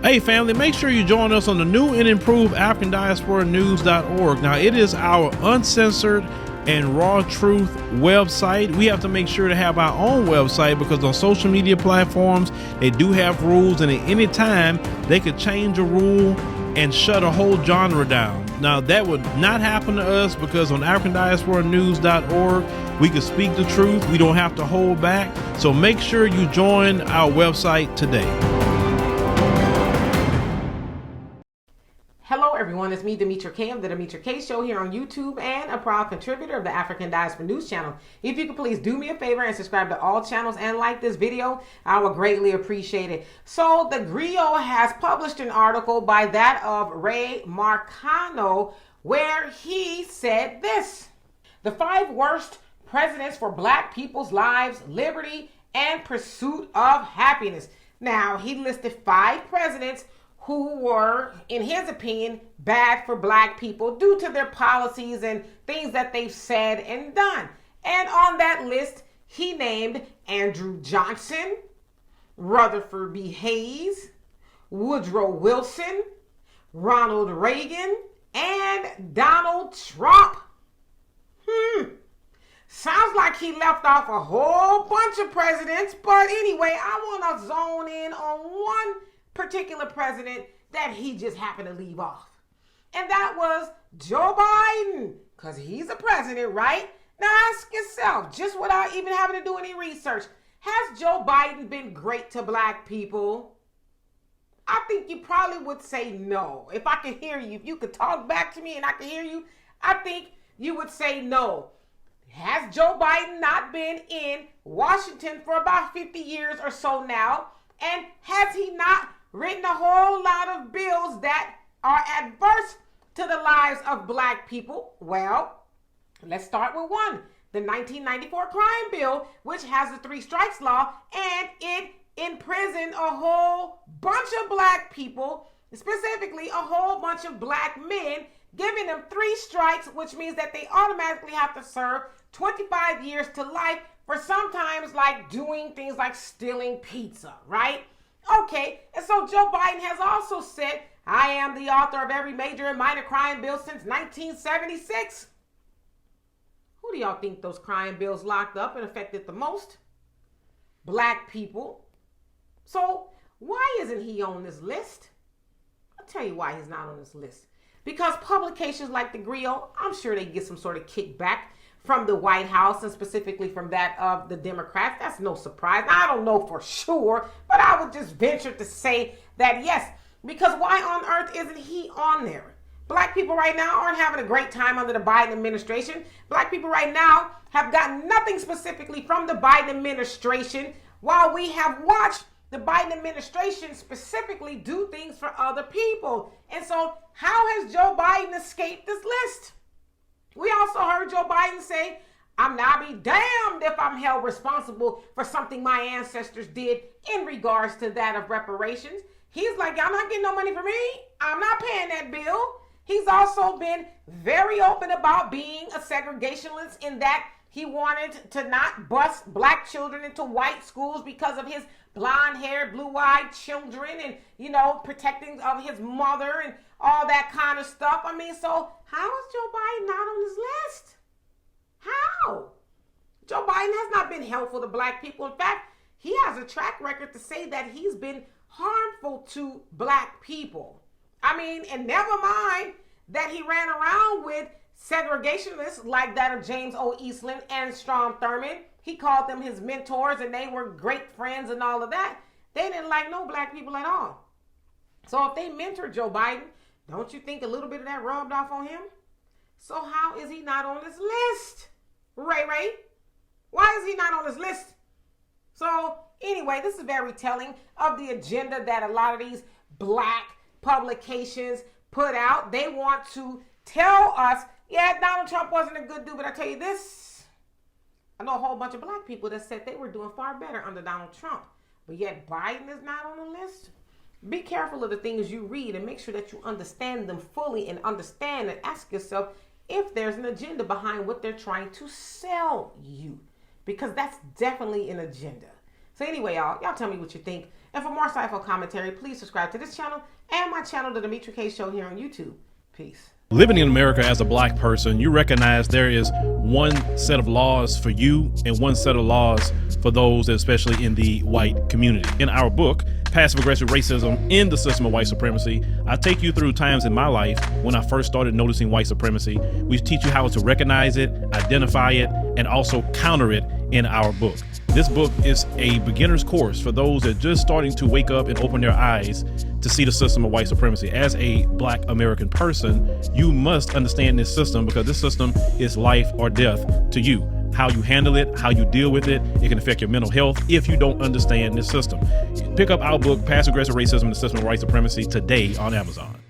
Hey family, make sure you join us on the new and improved AfricanDiasporaNews.org. Now, it is our uncensored and raw truth website. We have to make sure to have our own website because on social media platforms, they do have rules, and at any time they could change a rule and shut a whole genre down. Now, that would not happen to us because on AfricanDiasporaNews.org, we can speak the truth. We don't have to hold back. So make sure you join our website today. Hello everyone, it's me, Demetra Kaye of the Demetra Kaye Show here on YouTube and a proud contributor of the African Diaspora News channel. If you could please do me a favor and subscribe to all channels and like this video, I would greatly appreciate it. So the Griot has published an article by that of Ray Marcano where he said this: the 5 worst presidents for black people's lives, liberty, and pursuit of happiness. Now, he listed 5 presidents who were, in his opinion, bad for black people due to their policies and things that they've said and done. And on that list, he named Andrew Johnson, Rutherford B. Hayes, Woodrow Wilson, Ronald Reagan, and Donald Trump. Sounds like he left off a whole bunch of presidents, but anyway, I want to zone in on one particular president that he just happened to leave off. And that was Joe Biden, because he's a president, right? Now ask yourself, just without even having to do any research, has Joe Biden been great to black people? I think you probably would say no. If I could hear you, if you could talk back to me and I could hear you, I think you would say no. Has Joe Biden not been in Washington for about 50 years or so now? And has he not written a whole lot of bills that are adverse to the lives of black people? Well, let's start with one. The 1994 crime bill, which has the 3 strikes law, and it imprisoned a whole bunch of black people, specifically a whole bunch of black men, giving them 3 strikes, which means that they automatically have to serve 25 years to life for sometimes like doing things like stealing pizza, right? Okay, and so Joe Biden has also said, I am the author of every major and minor crime bill since 1976. Who do y'all think those crime bills locked up and affected the most? Black people. So why isn't he on this list? I'll tell you why he's not on this list. Because publications like the Griot, I'm sure they get some sort of kickback from the White House and specifically from that of the Democrats. That's no surprise. Now, I don't know for sure, but I would just venture to say that yes, because why on earth isn't he on there? Black people right now aren't having a great time under the Biden administration. Black people right now have gotten nothing specifically from the Biden administration, while we have watched the Biden administration specifically do things for other people. And so how has Joe Biden escaped this list? We also heard Joe Biden say, I'll be damned if I'm held responsible for something my ancestors did in regards to that of reparations. He's like, y'all not getting no money from me. I'm not paying that bill. He's also been very open about being a segregationist in that he wanted to not bus black children into white schools because of his blonde-haired, blue-eyed children and, protecting of his mother and all that kind of stuff. I mean, so how is Joe Biden not on this list? How? Joe Biden has not been helpful to black people. In fact, he has a track record to say that he's been harmful to black people. I mean, and never mind that he ran around with segregationists like that of James O. Eastland and Strom Thurmond. He called them his mentors and they were great friends and all of that. They didn't like no black people at all. So if they mentored Joe Biden, don't you think a little bit of that rubbed off on him? So how is he not on this list? Ray, why is he not on this list? So anyway, this is very telling of the agenda that a lot of these black publications put out. They want to tell us, yeah, Donald Trump wasn't a good dude, but I tell you this, I know a whole bunch of black people that said they were doing far better under Donald Trump, but yet Biden is not on the list. Be careful of the things you read and make sure that you understand them fully and understand and ask yourself if there's an agenda behind what they're trying to sell you, because that's definitely an agenda. So anyway, y'all tell me what you think And for more insightful commentary, please subscribe to this channel and my channel, The Demetra Kaye Show, here on YouTube. Peace. Living in America as a black person, you recognize there is one set of laws for you and one set of laws for those, especially in the white community. In our book, Passive Aggressive Racism in the System of White Supremacy, I take you through times in my life when I first started noticing white supremacy. We teach you how to recognize it, identify it, and also counter it in our book. This book is a beginner's course for those that are just starting to wake up and open their eyes to see the system of white supremacy. As a black American person, you must understand this system because this system is life or death to you. How you handle it, how you deal with it, it can affect your mental health if you don't understand this system. Pick up our book, Passive Aggressive Racism, the System of White Supremacy, today on Amazon.